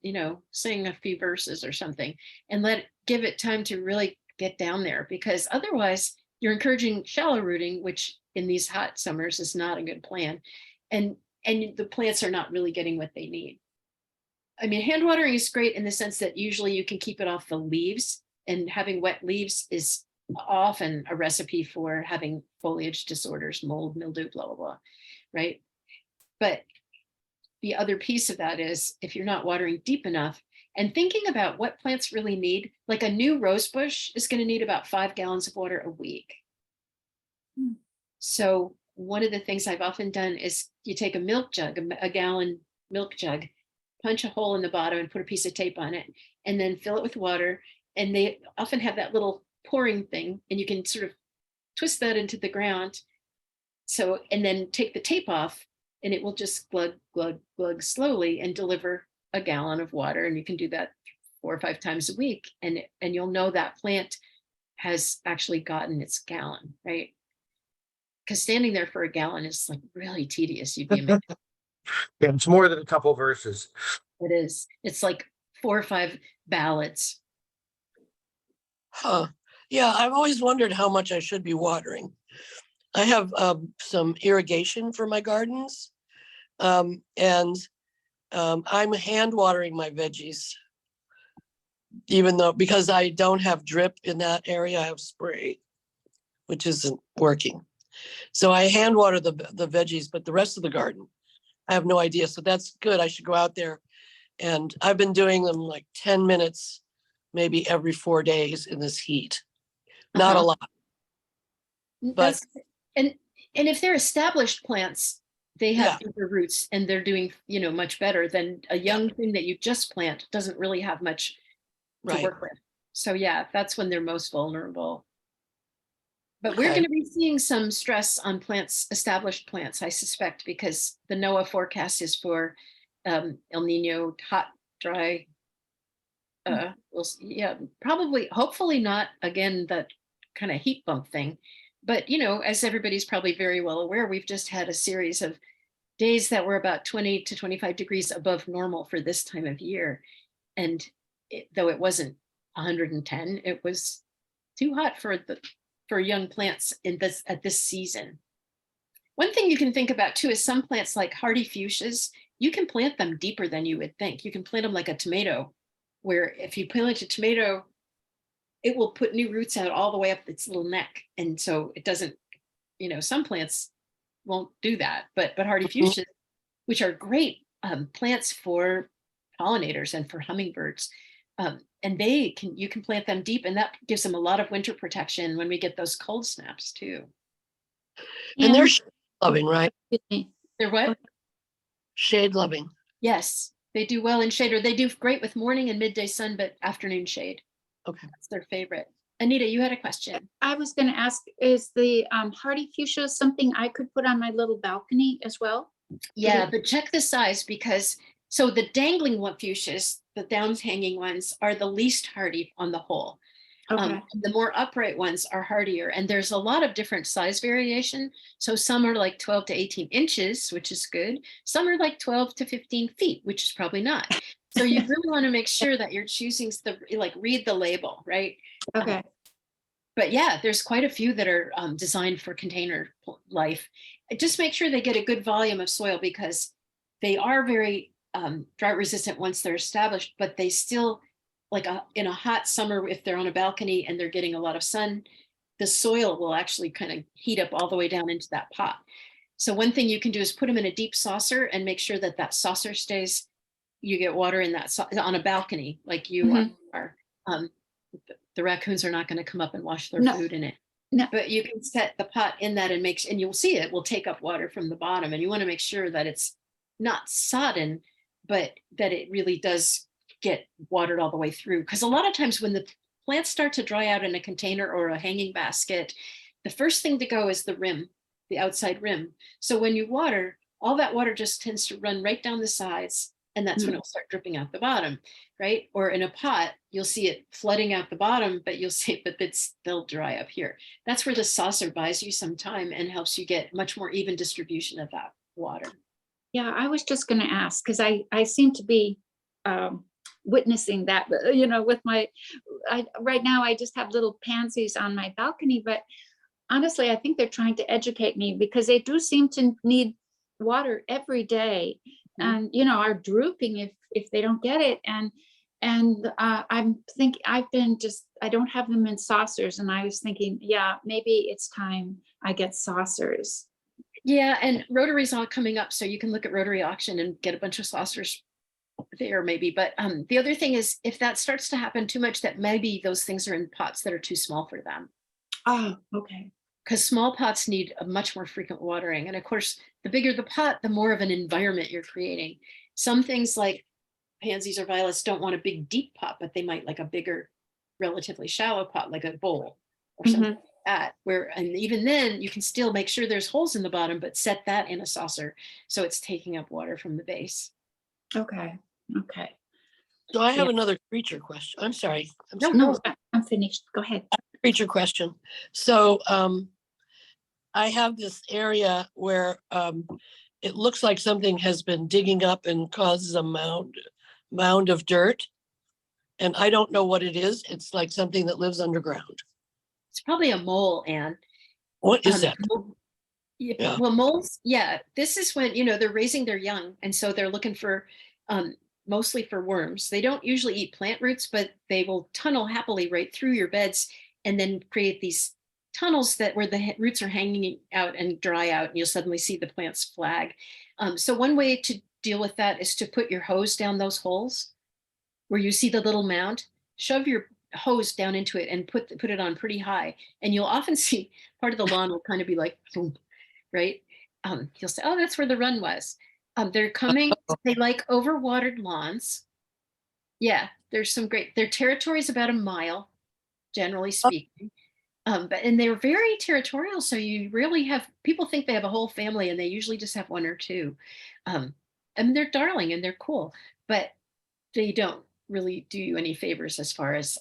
[SPEAKER 2] sing a few verses or something, and give it time to really get down there, because otherwise you're encouraging shallow rooting, which in these hot summers is not a good plan. And the plants are not really getting what they need. I mean, hand watering is great in the sense that usually you can keep it off the leaves, and having wet leaves is often a recipe for having foliage disorders, mold, mildew, blah, blah, blah, right? But the other piece of that is, if you're not watering deep enough and thinking about what plants really need, like a new rose bush is going to need about 5 gallons of water a week. So one of the things I've often done is you take a milk jug, a gallon milk jug, punch a hole in the bottom and put a piece of tape on it, and then fill it with water. And they often have that little pouring thing, and you can sort of twist that into the ground. So, and then take the tape off, and it will just glug, glug, glug slowly and deliver a gallon of water. And you can do that 4 or 5 times a week. And you'll know that plant has actually gotten its gallon, right? Because standing there for a gallon is like really tedious. You'd be amazed.
[SPEAKER 1] Yeah, it's more than a couple verses.
[SPEAKER 2] It is. It's like 4 or 5 ballads.
[SPEAKER 5] Huh. Yeah, I've always wondered how much I should be watering. I have some irrigation for my gardens, and I'm hand watering my veggies, because I don't have drip in that area, I have spray, which isn't working. So I hand water the veggies, but the rest of the garden, I have no idea. So that's good. I should go out there, and I've been doing them like 10 minutes, maybe every 4 days in this heat. Not a lot. But
[SPEAKER 2] and if they're established plants, they have deeper roots, and they're doing much better than a young thing that you just plant. Doesn't really have much to work with. So yeah, that's when they're most vulnerable. But we're going to be seeing some stress on plants, established plants, I suspect, because the NOAA forecast is for El Nino, hot, dry. Probably, hopefully not again that kind of heat bump thing. But as everybody's probably very well aware, we've just had a series of days that were about 20 to 25 degrees above normal for this time of year. And though it wasn't 110, it was too hot for young plants at this season. One thing you can think about too is some plants like hardy fuchsias, you can plant them deeper than you would think. You can plant them like a tomato, where if you plant a tomato, it will put new roots out all the way up its little neck. And so it doesn't, some plants won't do that, but hardy fuchsias, which are great plants for pollinators and for hummingbirds, and you can plant them deep, and that gives them a lot of winter protection when we get those cold snaps too.
[SPEAKER 5] And they're shade loving, right?
[SPEAKER 2] They're what?
[SPEAKER 5] Shade loving.
[SPEAKER 2] Yes, they do well in shade, or they do great with morning and midday sun, but afternoon shade.
[SPEAKER 5] Okay.
[SPEAKER 2] That's their favorite. Anita, you had a question.
[SPEAKER 4] I was going to ask, is the hardy fuchsia something I could put on my little balcony as well?
[SPEAKER 2] Yeah, but check the size, because so the dangling fuchsias, the down hanging ones, are the least hardy on the whole.
[SPEAKER 4] Okay.
[SPEAKER 2] The more upright ones are hardier, and there's a lot of different size variation. So some are like 12 to 18 inches, which is good. Some are like 12 to 15 feet, which is probably not. So you really want to make sure that you're choosing read the label, right?
[SPEAKER 4] Okay.
[SPEAKER 2] But yeah, there's quite a few that are designed for container life. Just make sure they get a good volume of soil because they are very drought resistant once they're established, but they still, like in a hot summer, if they're on a balcony and they're getting a lot of sun, the soil will actually kind of heat up all the way down into that pot. So one thing you can do is put them in a deep saucer and make sure that that saucer stays, you get water in that on a balcony like you are. The raccoons are not going to come up and wash their food in it.
[SPEAKER 4] No.
[SPEAKER 2] But you can set the pot in that and you'll see it will take up water from the bottom. And you want to make sure that it's not sodden, but that it really does get watered all the way through. Because a lot of times when the plants start to dry out in a container or a hanging basket, the first thing to go is the rim, the outside rim. So when you water, all that water just tends to run right down the sides. And that's when it'll start dripping out the bottom, right? Or in a pot, you'll see it flooding out the bottom, but you'll see, but they'll dry up here. That's where the saucer buys you some time and helps you get much more even distribution of that water.
[SPEAKER 4] Yeah, I was just going to ask because I seem to be witnessing that, with right now I just have little pansies on my balcony, but honestly, I think they're trying to educate me because they do seem to need water every day. And are drooping if they don't get it. And I'm thinking I don't have them in saucers, and I was thinking, yeah, maybe it's time I get saucers.
[SPEAKER 2] Yeah, and Rotary's all coming up, so you can look at Rotary auction and get a bunch of saucers there maybe. But the other thing is, if that starts to happen too much, that maybe those things are in pots that are too small for them.
[SPEAKER 4] Oh, okay.
[SPEAKER 2] Because small pots need a much more frequent watering. And of course, the bigger the pot, the more of an environment you're creating. Some things like pansies or violets don't want a big deep pot, but they might like a bigger, relatively shallow pot, like a bowl or something like that, and even then you can still make sure there's holes in the bottom, but set that in a saucer so it's taking up water from the base.
[SPEAKER 4] Okay.
[SPEAKER 5] So I have another creature question. I'm sorry.
[SPEAKER 4] No, I'm finished. Go ahead.
[SPEAKER 5] Creature question. So I have this area where it looks like something has been digging up and causes a mound of dirt. And I don't know what it is. It's like something that lives underground.
[SPEAKER 2] It's probably a mole, Anne.
[SPEAKER 5] What is that?
[SPEAKER 2] Yeah. Well, moles, this is when, they're raising their young. And so they're looking for, mostly for worms. They don't usually eat plant roots, but they will tunnel happily right through your beds and then create these tunnels where the roots are hanging out and dry out, and you'll suddenly see the plants flag. So one way to deal with that is to put your hose down those holes where you see the little mound. Shove your hose down into it and put it on pretty high, and you'll often see part of the lawn will kind of be like boom, right? You'll say, oh, that's where the run was. They're coming. They like overwatered lawns. Yeah, there's some their territory is about a mile, generally speaking. And they're very territorial. So you really have, people think they have a whole family and they usually just have one or two. And they're darling and they're cool, but they don't really do you any favors as far as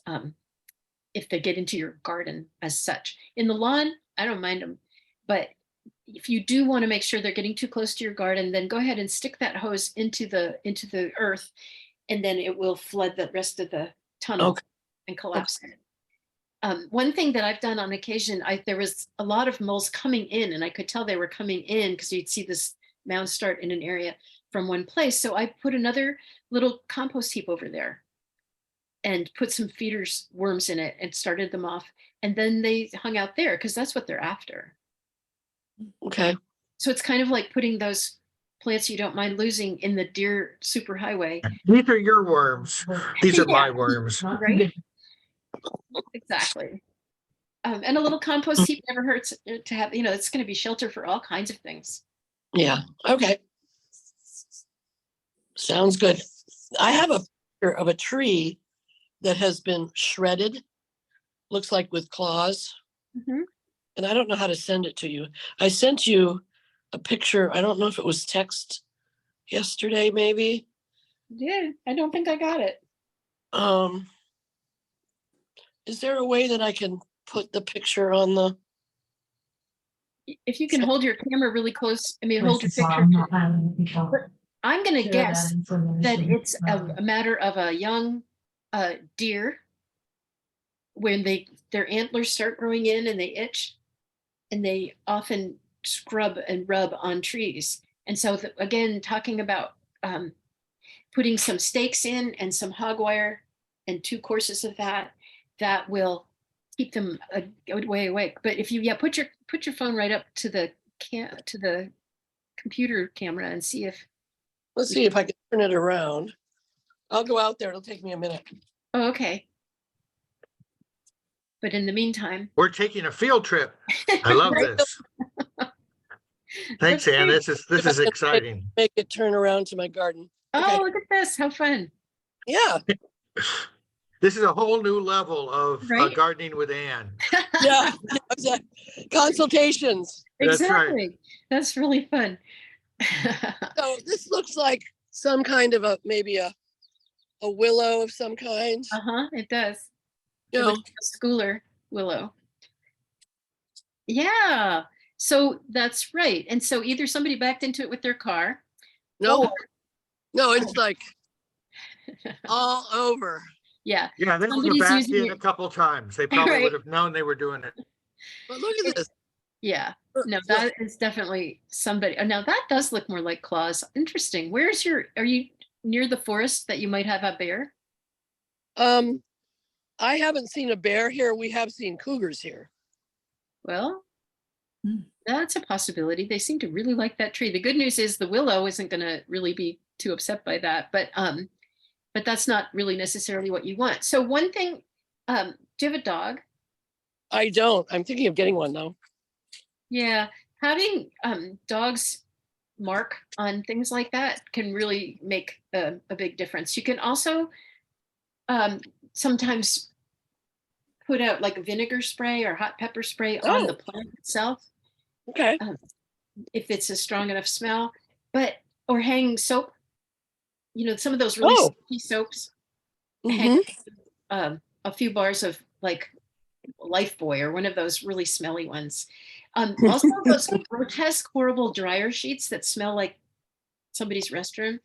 [SPEAKER 2] if they get into your garden as such. In the lawn, I don't mind them. But if you do want to make sure they're getting too close to your garden, then go ahead and stick that hose into the earth, and then it will flood the rest of the tunnel and collapse it. One thing that I've done on occasion, there was a lot of moles coming in, and I could tell they were coming in because you'd see this mound start in an area from one place. So I put another little compost heap over there and put some feeders worms in it and started them off. And then they hung out there because that's what they're after.
[SPEAKER 5] Okay.
[SPEAKER 2] So it's kind of like putting those plants you don't mind losing in the deer superhighway.
[SPEAKER 1] These are your worms. These are my worms.
[SPEAKER 2] Right? Exactly. And a little compost heap never hurts to have, it's going to be shelter for all kinds of things.
[SPEAKER 5] Yeah. Okay. Sounds good. I have a picture of a tree that has been shredded, looks like with claws.
[SPEAKER 2] Mm-hmm.
[SPEAKER 5] And I don't know how to send it to you. I sent you a picture. I don't know if it was text yesterday, maybe.
[SPEAKER 2] Yeah, I don't think I got it.
[SPEAKER 5] Is there a way that I can put the picture on the?
[SPEAKER 2] If you can hold your camera really close, hold your picture. I'm going to guess that it's a matter of a young deer when their antlers start growing in and they itch, and they often scrub and rub on trees. And so again, talking about putting some stakes in and some hog wire and 2 courses of that, that will keep them a good way awake. But if you, yeah, put your phone right up to the computer camera and see if,
[SPEAKER 5] Let's see if I can turn it around. I'll go out there. It'll take me a minute.
[SPEAKER 2] oh, okay. But in the meantime.
[SPEAKER 1] We're taking a field trip. I love this. Thanks, Ann.
[SPEAKER 2] That's
[SPEAKER 1] This is exciting.
[SPEAKER 5] Make it turn around to my garden.
[SPEAKER 2] Oh,
[SPEAKER 5] Okay.
[SPEAKER 2] look at this. How fun.
[SPEAKER 5] Yeah,
[SPEAKER 1] This is a whole new level of
[SPEAKER 2] Right?
[SPEAKER 1] gardening with Ann.
[SPEAKER 5] yeah. Exactly. Consultations.
[SPEAKER 1] That's right.
[SPEAKER 2] Exactly. That's really fun.
[SPEAKER 5] So this looks like some kind of maybe a willow of some kind.
[SPEAKER 2] Uh-huh, it does.
[SPEAKER 5] You
[SPEAKER 2] It
[SPEAKER 5] know,
[SPEAKER 2] looks like a schooler willow. Yeah, so that's right. And so either somebody backed into it with their car.
[SPEAKER 5] no,
[SPEAKER 2] or-
[SPEAKER 5] no, it's like all over.
[SPEAKER 2] Yeah,
[SPEAKER 1] Yeah, they would
[SPEAKER 2] Somebody's
[SPEAKER 1] have backed
[SPEAKER 2] using
[SPEAKER 1] in
[SPEAKER 2] it.
[SPEAKER 1] a couple times. They probably
[SPEAKER 2] Right.
[SPEAKER 1] would have known they were doing it.
[SPEAKER 5] But look at this.
[SPEAKER 2] yeah. No, that is definitely somebody. Now that does look more like claws. Interesting. Are you near the forest that you might have a bear?
[SPEAKER 5] I haven't seen a bear here. We have seen cougars here.
[SPEAKER 2] Well,
[SPEAKER 3] Hmm.
[SPEAKER 2] that's a possibility. They seem to really like that tree. The good news is the willow isn't going to really be too upset by that, but that's not really necessarily what you want. So one thing, do you have a dog?
[SPEAKER 5] I don't. I'm thinking of getting one though.
[SPEAKER 2] Yeah, having dogs mark on things like that can really make a big difference. You can also sometimes put out like a vinegar spray or hot pepper spray on
[SPEAKER 5] Oh.
[SPEAKER 2] the plant itself
[SPEAKER 5] Okay.
[SPEAKER 2] if it's a strong enough smell, or hang soap. You know, some of those really
[SPEAKER 5] Oh.
[SPEAKER 2] sticky soaps,
[SPEAKER 5] Mhm.
[SPEAKER 2] a few bars of like Lifebuoy or one of those really smelly ones. Also those grotesque, horrible dryer sheets that smell like somebody's restroom.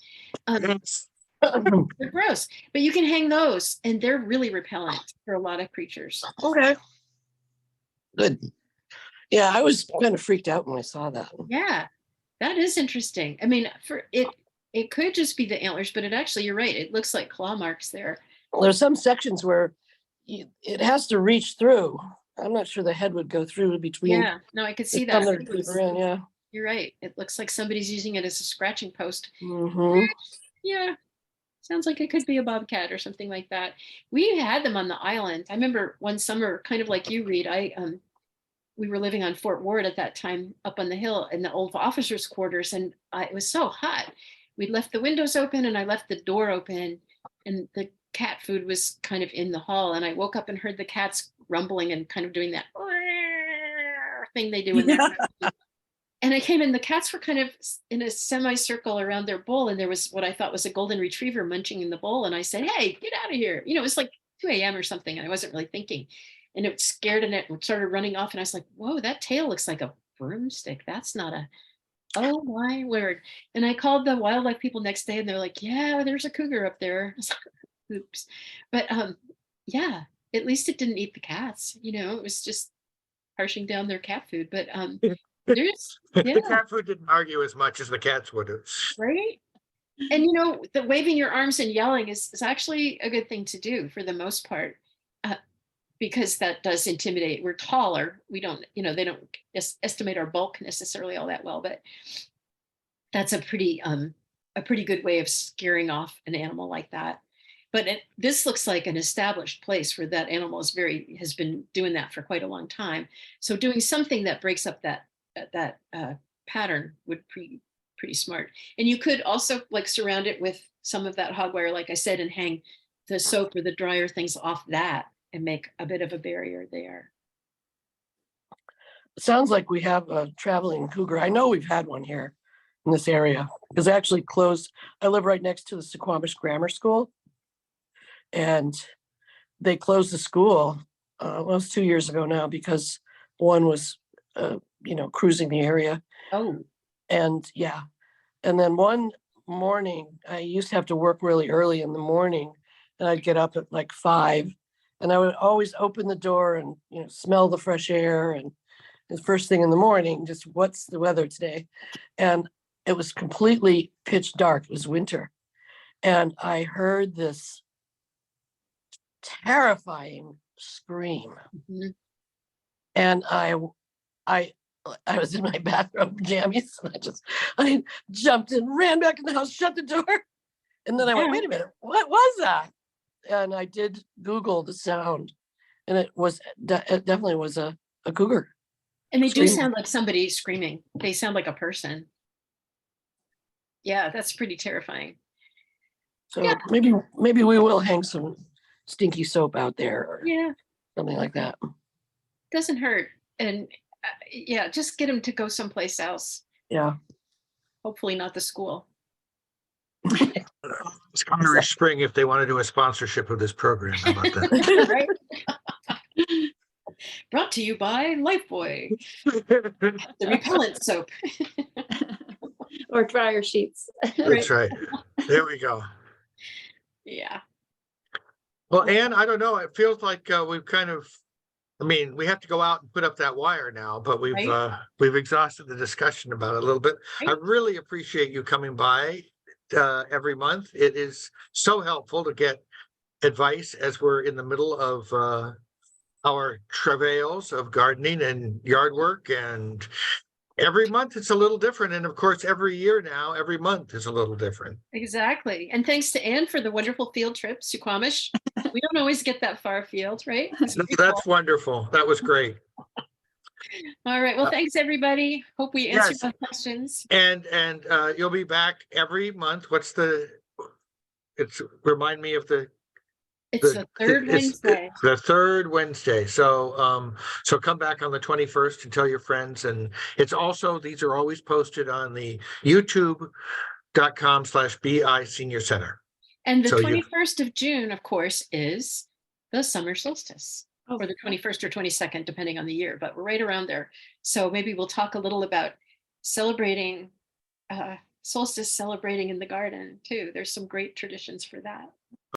[SPEAKER 2] They're gross, but you can hang those and they're really repellent for a lot of creatures.
[SPEAKER 5] Okay. Good. Yeah, I was kind of freaked out when I saw that.
[SPEAKER 2] Yeah, that is interesting. I mean, it could just be the antlers, but you're right. It looks like claw marks there.
[SPEAKER 5] Well, there's some sections where it has to reach through. I'm not sure the head would go through between.
[SPEAKER 2] Yeah, no, I could see
[SPEAKER 5] the thumb
[SPEAKER 2] that.
[SPEAKER 5] and deeper in, yeah.
[SPEAKER 2] You're right. It looks like somebody's using it as a scratching post.
[SPEAKER 5] Mhm.
[SPEAKER 2] Yeah, sounds like it could be a bobcat or something like that. We had them on the island. I remember one summer, kind of like you, Reed. We were living on Fort Ward at that time, up on the hill in the old officers' quarters, and it was so hot. We left the windows open, and I left the door open, and the cat food was kind of in the hall. And I woke up and heard the cats rumbling and kind of doing that thing they do when they're. And I came in, the cats were kind of in a semicircle around their bowl, and there was what I thought was a golden retriever munching in the bowl. And I said, "Hey, get out of here." You know, it was like 2 a.m. or something, and I wasn't really thinking. And it scared and it started running off. And I was like, "Whoa, that tail looks like a broomstick. That's not a, oh my word." And I called the wildlife people next day and they're like, "Yeah, there's a cougar up there." I was like, oops. But yeah, at least it didn't eat the cats. You know, it was just harshing down their cat food. But there's,
[SPEAKER 1] The
[SPEAKER 2] yeah,
[SPEAKER 1] cat food didn't argue as much as the cats would have.
[SPEAKER 2] right. And you know, the waving your arms and yelling is actually a good thing to do for the most part, because that does intimidate. We're taller. We don't, you know, they don't estimate our bulk necessarily all that well, but that's a pretty good way of scaring off an animal like that. But this looks like an established place where that animal has been doing that for quite a long time. So doing something that breaks up that pattern would be pretty smart. And you could also like surround it with some of that hog wire, like I said, and hang the soap or the dryer things off that and make a bit of a barrier there.
[SPEAKER 5] It sounds like we have a traveling cougar. I know we've had one here in this area. It's actually closed. I live right next to the Suquamish Grammar School. And they closed the school, well, it was 2 years ago now because one was, cruising the area.
[SPEAKER 2] Oh,
[SPEAKER 5] And yeah, and then one morning, I used to have to work really early in the morning and I'd get up at like 5 And I would always open the door and, smell the fresh air and the first thing in the morning, just what's the weather today? And it was completely pitch dark. It was winter. And I heard this terrifying scream.
[SPEAKER 2] Mhm.
[SPEAKER 5] And I was in my bathrobe jammies and I jumped in, ran back in the house, shut the door. And then I went, wait a minute, what was that? And I did Google the sound, and it definitely was a cougar.
[SPEAKER 2] And they do
[SPEAKER 5] Screaming.
[SPEAKER 2] sound like somebody screaming. They sound like a person. Yeah, that's pretty terrifying.
[SPEAKER 5] So
[SPEAKER 2] Yeah.
[SPEAKER 5] maybe we will hang some stinky soap out there or
[SPEAKER 2] Yeah,
[SPEAKER 5] something like that.
[SPEAKER 2] doesn't hurt. And yeah, just get them to go someplace else.
[SPEAKER 5] Yeah.
[SPEAKER 2] Hopefully not the school.
[SPEAKER 1] Irish Spring, if they want to do a sponsorship of this program, how about that?
[SPEAKER 2] Right? Brought to you by Lifebuoy, the repellent soap.
[SPEAKER 4] Or dryer sheets.
[SPEAKER 1] That's right. There we go.
[SPEAKER 2] Yeah.
[SPEAKER 1] Well, Anne, I don't know. It feels like we've kind of, we have to go out and put up that wire now, but we've
[SPEAKER 2] Right.
[SPEAKER 1] we've exhausted the discussion about it a little bit. I
[SPEAKER 2] Right.
[SPEAKER 1] really appreciate you coming by every month. It is so helpful to get advice as we're in the middle of our travails of gardening and yard work, and every month it's a little different. And of course, every year now, every month is a little different.
[SPEAKER 2] Exactly. And thanks to Anne for the wonderful field trip, Suquamish. We don't always get that far afield, right? It's pretty
[SPEAKER 1] That's
[SPEAKER 2] cool.
[SPEAKER 1] wonderful. That was great.
[SPEAKER 2] All right. Well, thanks, everybody. Hope we answered
[SPEAKER 1] Yes.
[SPEAKER 2] some questions.
[SPEAKER 1] And you'll be back every month. Remind me of
[SPEAKER 2] It's the third Wednesday.
[SPEAKER 1] the third Wednesday. So so come back on the 21st and tell your friends. And it's also, these are always posted on the youtube.com/BI Senior Center.
[SPEAKER 2] And the
[SPEAKER 1] So you-
[SPEAKER 2] 21st of June, of course, is the summer solstice,
[SPEAKER 4] Oh.
[SPEAKER 2] or the 21st or 22nd, depending on the year, but we're right around there. So maybe we'll talk a little about celebrating solstice, celebrating in the garden too. There's some great traditions for that.